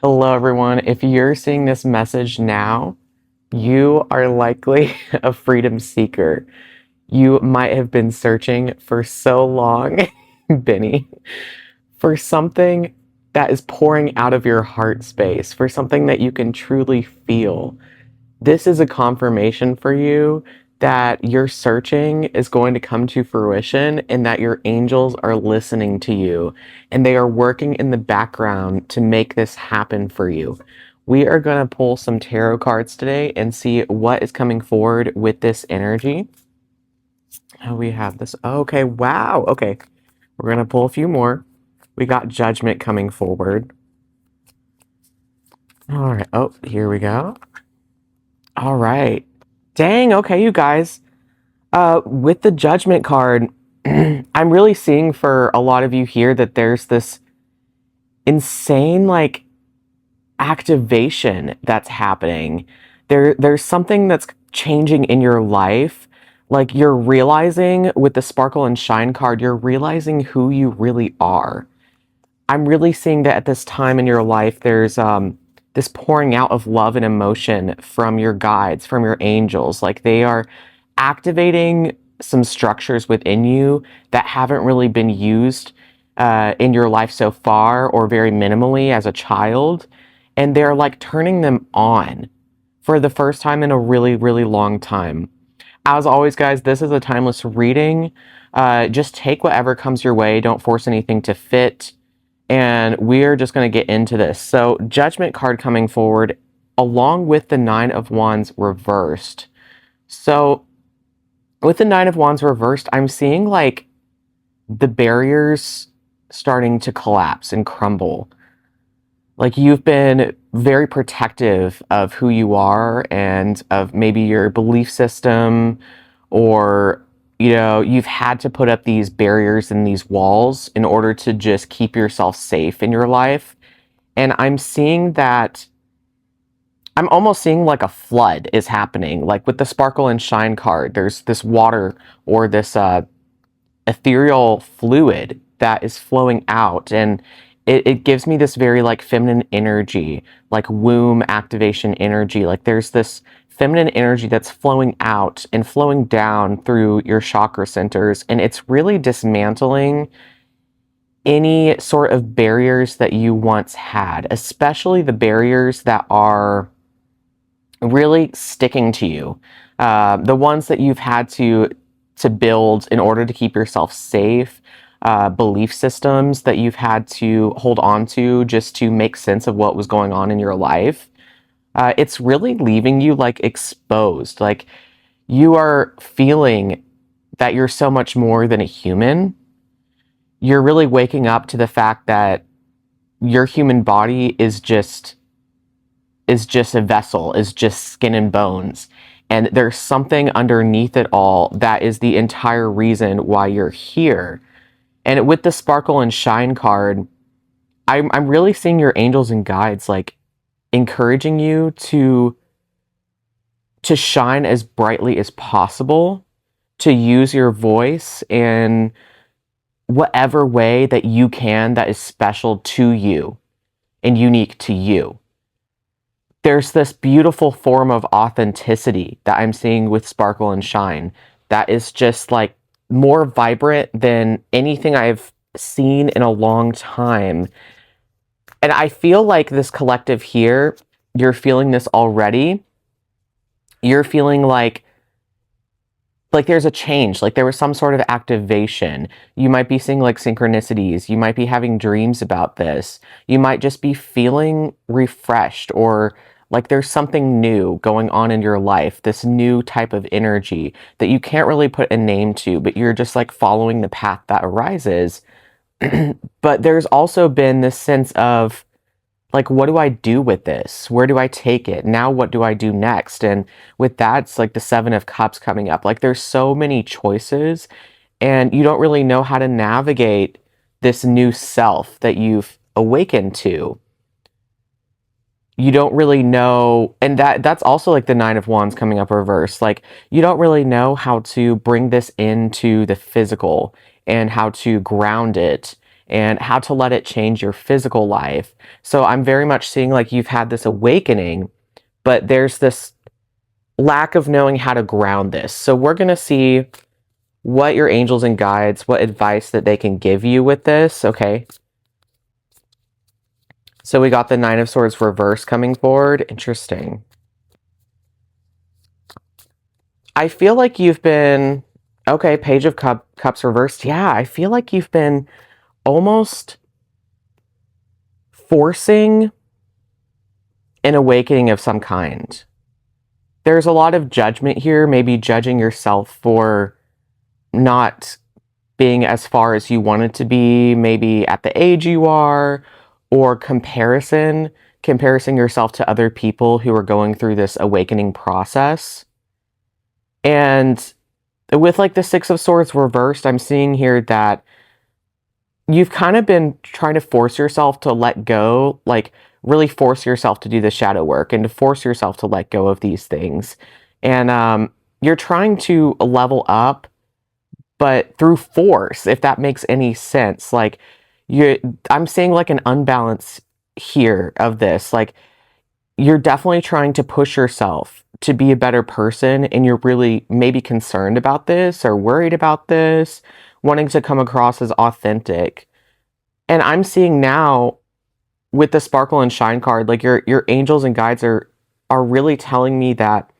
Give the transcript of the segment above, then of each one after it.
Hello, everyone. If you're seeing this message now, you are likely a freedom seeker. You might have been searching for so long, Benny, for something that is pouring out of your heart space, for something that you can truly feel. This is a confirmation for you that your searching is going to come to fruition and that your angels are listening to you and they are working in the background to make this happen for you. We are going to pull some tarot cards today and see what is coming forward with this energy. Oh, we have this. Okay, wow. Okay, we're going to pull a few more. We got Judgment coming forward. All right. Oh, here we go. All right. Dang. Okay, you guys. With the Judgment card, I'm really seeing for a lot of you here that there's this insane like activation that's happening. There's something that's changing in your life. Like you're realizing with the Sparkle and Shine card, you're realizing who you really are. I'm really seeing that at this time in your life, there's this pouring out of love and emotion from your guides, from your angels. Like they are activating some structures within you that haven't really been used in your life so far or very minimally as a child. And they're like turning them on for the first time in a really, really long time. As always, guys, this is a timeless reading. Just take whatever comes your way. Don't force anything to fit. And we're just going to get into this. So, Judgment card coming forward along with the Nine of Wands reversed. So, with the Nine of Wands reversed, I'm seeing like the barriers starting to collapse and crumble. Like you've been very protective of who you are and of maybe your belief system, or you've had to put up these barriers and these walls in order to just keep yourself safe in your life. And I'm seeing that I'm almost seeing like a flood is happening. Like with the Sparkle and Shine card, there's this water or this ethereal fluid that is flowing out, and it gives me this very like feminine energy, like womb activation energy. Like there's this feminine energy that's flowing out and flowing down through your chakra centers, and it's really dismantling any sort of barriers that you once had, especially the barriers that are really sticking to you, the ones that you've had to build in order to keep yourself safe, belief systems that you've had to hold on to just to make sense of what was going on in your life. It's really leaving you like exposed. Like you are feeling that you're so much more than a human. You're really waking up to the fact that your human body is just a vessel, is just skin and bones. And there's something underneath it all that is the entire reason why you're here. And with the Sparkle and Shine card, I'm really seeing your angels and guides like encouraging you to shine as brightly as possible, to use your voice in whatever way that you can that is special to you and unique to you. There's this beautiful form of authenticity that I'm seeing with Sparkle and Shine that is just like more vibrant than anything I've seen in a long time. And I feel like this collective here, you're feeling this already. You're feeling like there's a change, like there was some sort of activation. You might be seeing like synchronicities. You might be having dreams about this. You might just be feeling refreshed, or like there's something new going on in your life, this new type of energy that you can't really put a name to, but you're just like following the path that arises. But there's also been this sense of like, what do I do with this? Where do I take it? Now, what do I do next? And with that, it's like the Seven of Cups coming up. Like, there's so many choices, and you don't really know how to navigate this new self that you've awakened to. You don't really know, and that's also like the Nine of Wands coming up reverse. Like, you don't really know how to bring this into the physical and how to ground it and how to let it change your physical life. So I'm very much seeing like you've had this awakening, but there's this lack of knowing how to ground this. So we're going to see what your angels and guides, what advice that they can give you with this, okay? So we got the Nine of Swords reverse coming forward. Interesting. I feel like you've been, okay, Page of Cups reversed. Yeah, I feel like you've been almost forcing an awakening of some kind. There's a lot of judgment here, maybe judging yourself for not being as far as you wanted to be, maybe at the age you are, or comparing yourself to other people who are going through this awakening process. And with like the Six of Swords reversed, I'm seeing here that you've kind of been trying to force yourself to let go, like really force yourself to do the shadow work and to force yourself to let go of these things. And you're trying to level up, but through force, if that makes any sense. Like I'm seeing like an unbalance here of this. Like you're definitely trying to push yourself to be a better person, and you're really maybe concerned about this or worried about this, wanting to come across as authentic. And I'm seeing now with the Sparkle and Shine card, like your angels and guides are really telling me that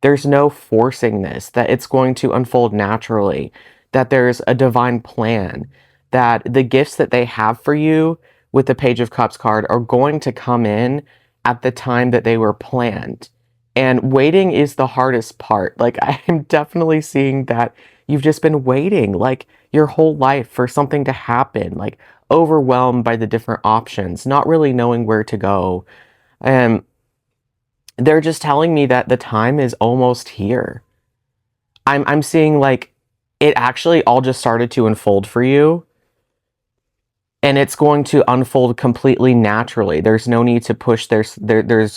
there's no forcing this, that it's going to unfold naturally, that there's a divine plan, that the gifts that they have for you with the Page of Cups card are going to come in at the time that they were planned. And waiting is the hardest part. Like I'm definitely seeing that you've just been waiting like your whole life for something to happen, like overwhelmed by the different options, not really knowing where to go. And they're just telling me that the time is almost here. I'm seeing like it actually all just started to unfold for you, and it's going to unfold completely naturally. There's no need to push, there's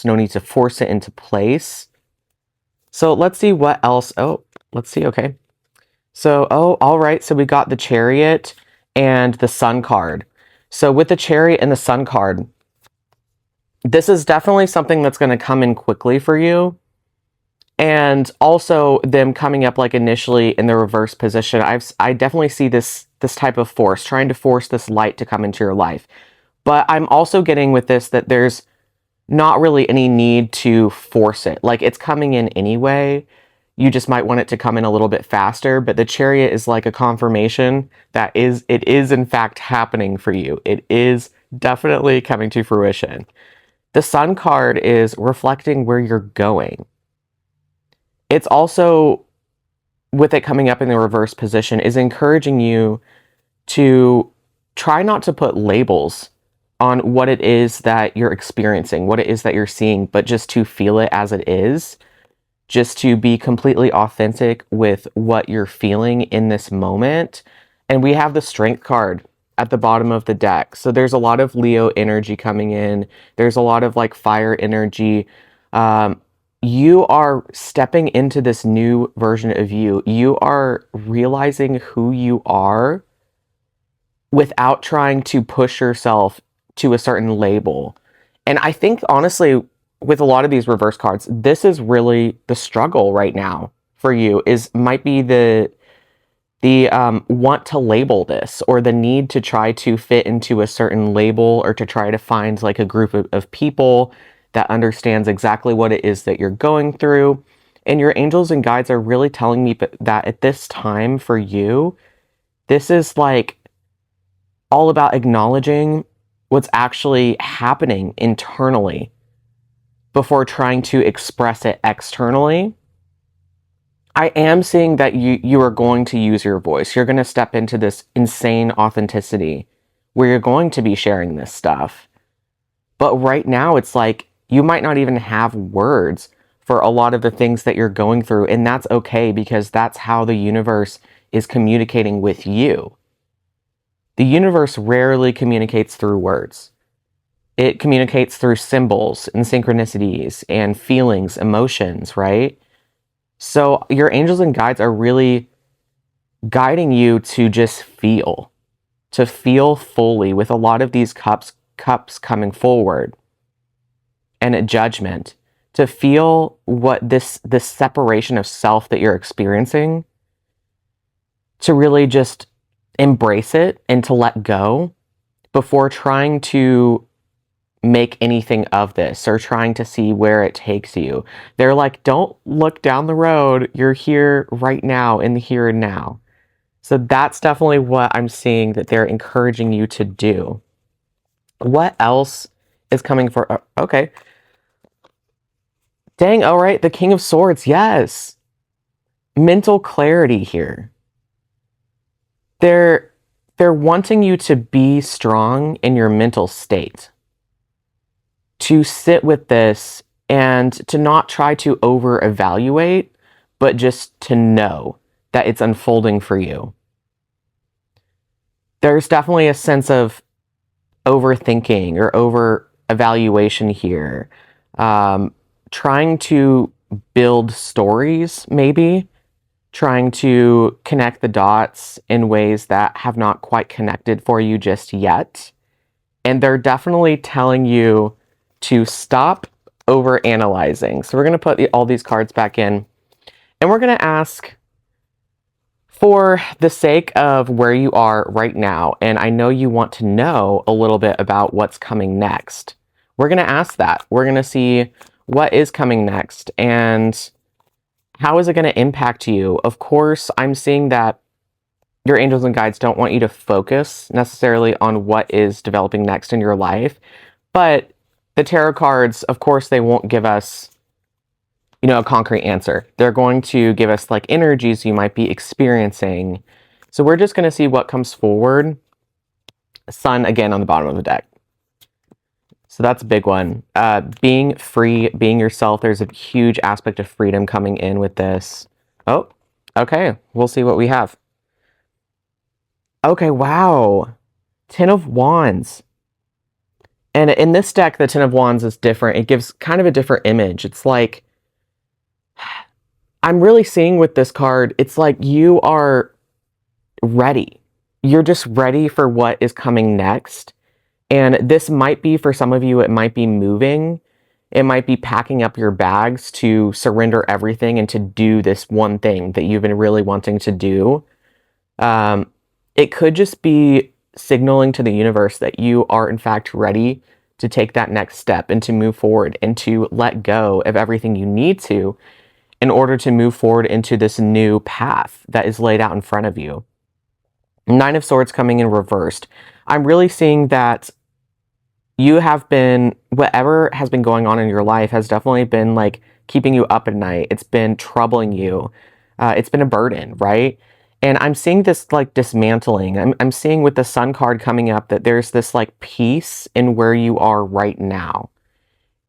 no need to force it into place. So let's see what else. Oh, let's see. Okay. So, oh, all right. So we got the Chariot and the Sun card. So with the Chariot and the Sun card, this is definitely something that's going to come in quickly for you. And also them coming up like initially in the reverse position. I definitely see this type of force, trying to force this light to come into your life. But I'm also getting with this that there's not really any need to force it. Like it's coming in anyway. You just might want it to come in a little bit faster, but the Chariot is like a confirmation that it is in fact happening for you. It is definitely coming to fruition. The Sun card is reflecting where you're going. It's also, with it coming up in the reverse position, is encouraging you to try not to put labels on what it is that you're experiencing, what it is that you're seeing, but just to feel it as it is, just to be completely authentic with what you're feeling in this moment. And we have the Strength card at the bottom of the deck. So there's a lot of Leo energy coming in. There's a lot of like fire energy. You are stepping into this new version of you. You are realizing who you are without trying to push yourself to a certain label. And I think, honestly, with a lot of these reverse cards, this is really the struggle right now for you, might be the want to label this, or the need to try to fit into a certain label, or to try to find like a group of people that understands exactly what it is that you're going through. And your angels and guides are really telling me that at this time for you, this is like all about acknowledging what's actually happening internally before trying to express it externally. I am seeing that you are going to use your voice. You're going to step into this insane authenticity where you're going to be sharing this stuff. But right now, it's like you might not even have words for a lot of the things that you're going through. And that's okay, because that's how the universe is communicating with you. The universe rarely communicates through words. It communicates through symbols and synchronicities and feelings, emotions, right? So your angels and guides are really guiding you to just feel. to feel fully with a lot of these cups coming forward, and a judgment, to feel what this separation of self that you're experiencing, to really just embrace it and to let go before trying to make anything of this or trying to see where it takes you. They're like, don't look down the road. You're here right now, in the here and now. So that's definitely what I'm seeing that they're encouraging you to do. What else is coming for? Okay. Dang, all right. The King of Swords. Yes. Mental clarity here. They're wanting you to be strong in your mental state, to sit with this and to not try to over evaluate, but just to know that it's unfolding for you. There's definitely a sense of overthinking or over evaluation here. Trying to build stories, maybe. Trying to connect the dots in ways that have not quite connected for you just yet. And they're definitely telling you to stop over analyzing. So we're going to put all these cards back in, and we're going to ask, for the sake of where you are right now, and I know you want to know a little bit about what's coming next, we're going to ask that. We're going to see what is coming next and how is it going to impact you. Of course, I'm seeing that your angels and guides don't want you to focus necessarily on what is developing next in your life, but the tarot cards, of course, they won't give us, a concrete answer. They're going to give us like energies you might be experiencing. So we're just going to see what comes forward. Sun again on the bottom of the deck. So that's a big one. Being free, being yourself. There's a huge aspect of freedom coming in with this. Oh, okay. We'll see what we have. Okay, wow. Ten of Wands. And in this deck, the Ten of Wands is different. It gives kind of a different image. It's like, I'm really seeing with this card, it's like you are ready. You're just ready for what is coming next. And this might be, for some of you, it might be moving. It might be packing up your bags to surrender everything and to do this one thing that you've been really wanting to do. It could just be signaling to the universe that you are, in fact, ready to take that next step and to move forward and to let go of everything you need to in order to move forward into this new path that is laid out in front of you. Nine of Swords coming in reversed. I'm really seeing that you have been, whatever has been going on in your life has definitely been like keeping you up at night. It's been troubling you. It's been a burden, right? And I'm seeing this like dismantling. I'm seeing with the Sun card coming up that there's this like peace in where you are right now.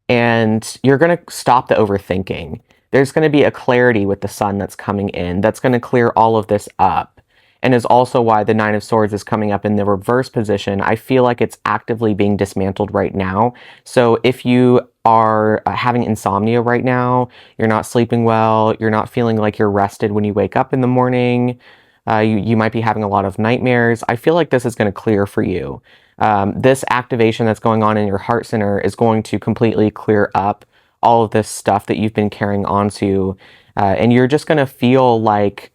And you're going to stop the overthinking. There's going to be a clarity with the Sun that's coming in that's going to clear all of this up, and is also why the Nine of Swords is coming up in the reverse position. I feel like it's actively being dismantled right now. So if you are having insomnia right now, you're not sleeping well, you're not feeling like you're rested when you wake up in the morning, you might be having a lot of nightmares, I feel like this is going to clear for you. This activation that's going on in your heart center is going to completely clear up all of this stuff that you've been carrying on to, and you're just going to feel like,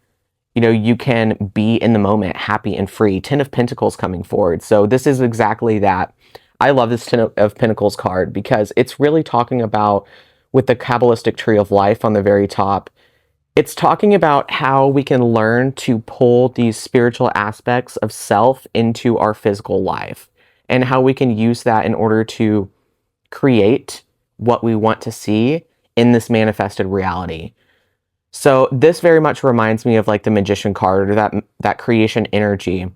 you can be in the moment, happy and free. Ten of Pentacles coming forward. So this is exactly that. I love this Ten of Pentacles card because it's really talking about, with the Kabbalistic tree of life on the very top, it's talking about how we can learn to pull these spiritual aspects of self into our physical life, and how we can use that in order to create what we want to see in this manifested reality. So this very much reminds me of like the Magician card, or that creation energy.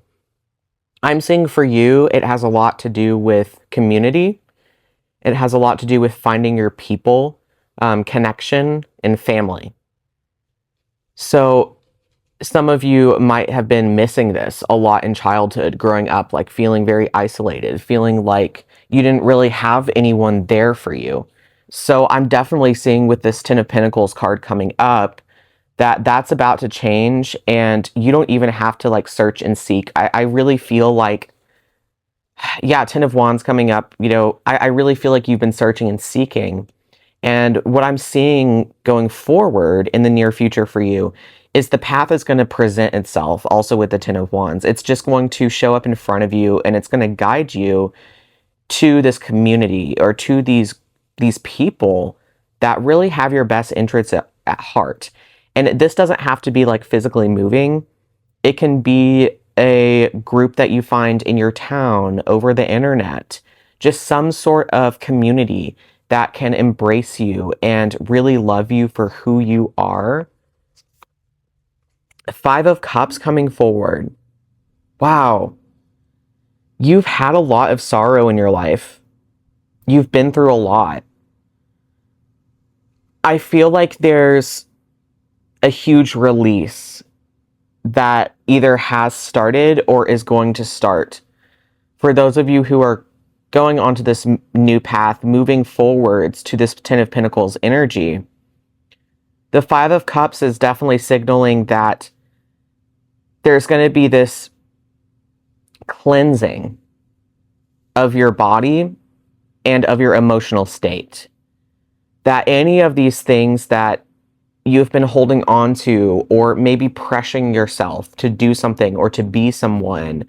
I'm seeing for you, it has a lot to do with community. It has a lot to do with finding your people, connection, and family. So some of you might have been missing this a lot in childhood, growing up, like feeling very isolated, feeling like you didn't really have anyone there for you. So I'm definitely seeing with this Ten of Pentacles card coming up that's about to change, and you don't even have to like search and seek. I really feel like, yeah, Ten of Wands coming up, I really feel like you've been searching and seeking. And what I'm seeing going forward in the near future for you is the path is going to present itself also with the Ten of Wands. It's just going to show up in front of you, and it's going to guide you to this community or to these people that really have your best interests at heart. And this doesn't have to be like physically moving. It can be a group that you find in your town, over the internet, just some sort of community that can embrace you and really love you for who you are. Five of Cups coming forward. Wow. You've had a lot of sorrow in your life. You've been through a lot. I feel like there's a huge release that either has started or is going to start. For those of you who are going onto this new path, moving forwards to this Ten of Pentacles energy, the Five of Cups is definitely signaling that there's going to be this cleansing of your body and of your emotional state. That any of these things that you've been holding on to, or maybe pressuring yourself to do something or to be someone,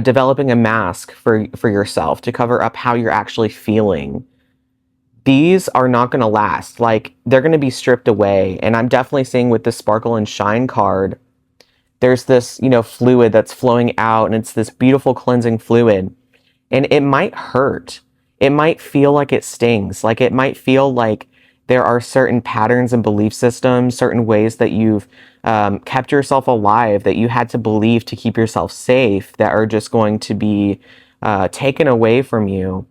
developing a mask for yourself to cover up how you're actually feeling, these are not going to last. Like, they're going to be stripped away. And I'm definitely seeing with the Sparkle and Shine card, there's this, fluid that's flowing out, and it's this beautiful cleansing fluid. And it might hurt. It might feel like it stings. Like, it might feel like there are certain patterns and belief systems, certain ways that you've kept yourself alive, that you had to believe to keep yourself safe, that are just going to be taken away from you.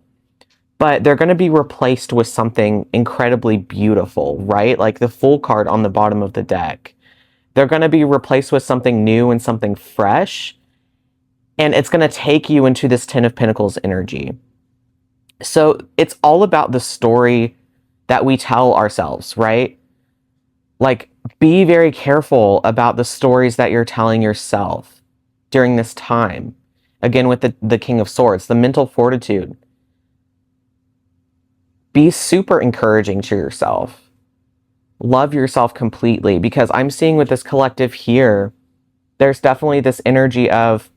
But they're going to be replaced with something incredibly beautiful, right? Like the Fool card on the bottom of the deck. They're going to be replaced with something new and something fresh. And it's going to take you into this Ten of Pentacles energy. So it's all about the story that we tell ourselves, right? Like, be very careful about the stories that you're telling yourself during this time. Again, with the King of Swords, the mental fortitude. Be super encouraging to yourself. Love yourself completely, because I'm seeing with this collective here, there's definitely this energy of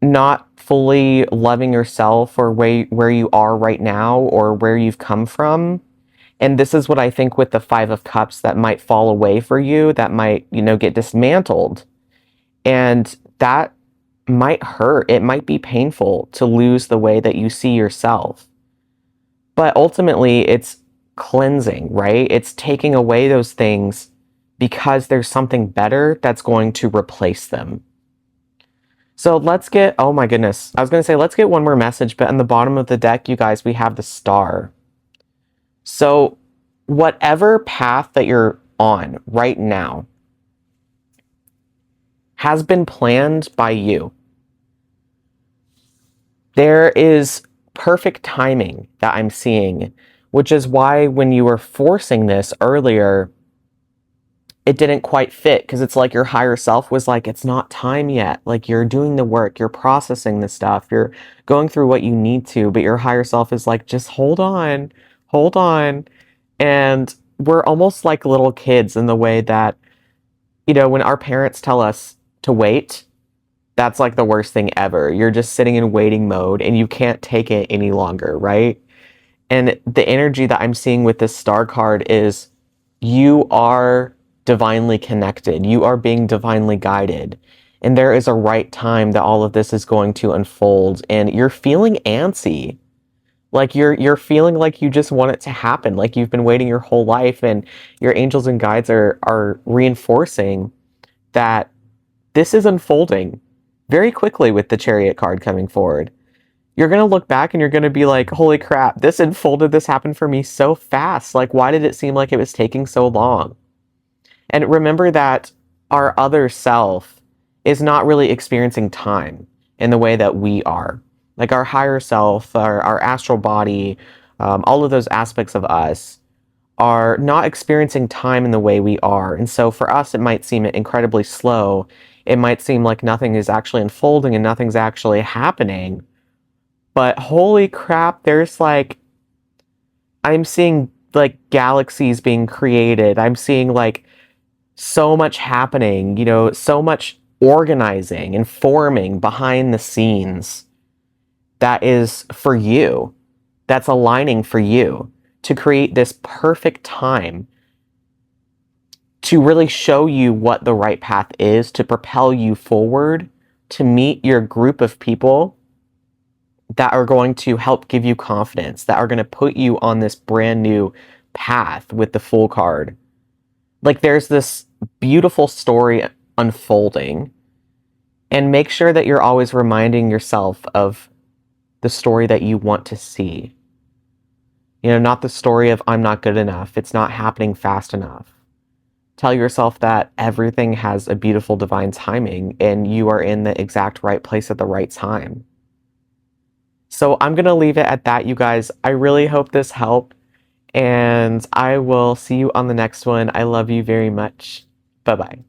not fully loving yourself or where you are right now or where you've come from. And this is what I think with the Five of Cups that might fall away for you, that might, get dismantled. And that might hurt. It might be painful to lose the way that you see yourself. But ultimately, it's cleansing, right? It's taking away those things because there's something better that's going to replace them. So let's get, oh my goodness, I was going to say, let's get one more message, but on the bottom of the deck, you guys, we have the Star. So whatever path that you're on right now has been planned by you. There is perfect timing that I'm seeing, which is why when you were forcing this earlier, it didn't quite fit, because it's like your higher self was like, it's not time yet. Like, you're doing the work, you're processing the stuff, you're going through what you need to, but your higher self is like, just hold on, hold on. And we're almost like little kids in the way that, when our parents tell us to wait, that's like the worst thing ever. You're just sitting in waiting mode and you can't take it any longer, right? And the energy that I'm seeing with this Star card is you are divinely connected. You are being divinely guided. And there is a right time that all of this is going to unfold. And you're feeling antsy. Like you're feeling like you just want it to happen. Like you've been waiting your whole life, and your angels and guides are reinforcing that this is unfolding very quickly with the Chariot card coming forward. You're going to look back and you're going to be like, holy crap, this unfolded, this happened for me so fast. Like, why did it seem like it was taking so long? And remember that our other self is not really experiencing time in the way that we are. Like our higher self, our astral body, all of those aspects of us are not experiencing time in the way we are. And so for us, it might seem incredibly slow. It might seem like nothing is actually unfolding and nothing's actually happening. But holy crap, there's like, I'm seeing like galaxies being created. I'm seeing like so much happening, you know, so much organizing and forming behind the scenes that is for you, that's aligning for you to create this perfect time to really show you what the right path is, to propel you forward, to meet your group of people that are going to help give you confidence, that are going to put you on this brand new path with the Fool card. Like there's this beautiful story unfolding, and make sure that you're always reminding yourself of the story that you want to see. You know, not the story of I'm not good enough, it's not happening fast enough. Tell yourself that everything has a beautiful divine timing and you are in the exact right place at the right time. So I'm going to leave it at that, you guys. I really hope this helped, and I will see you on the next one. I love you very much. Bye-bye.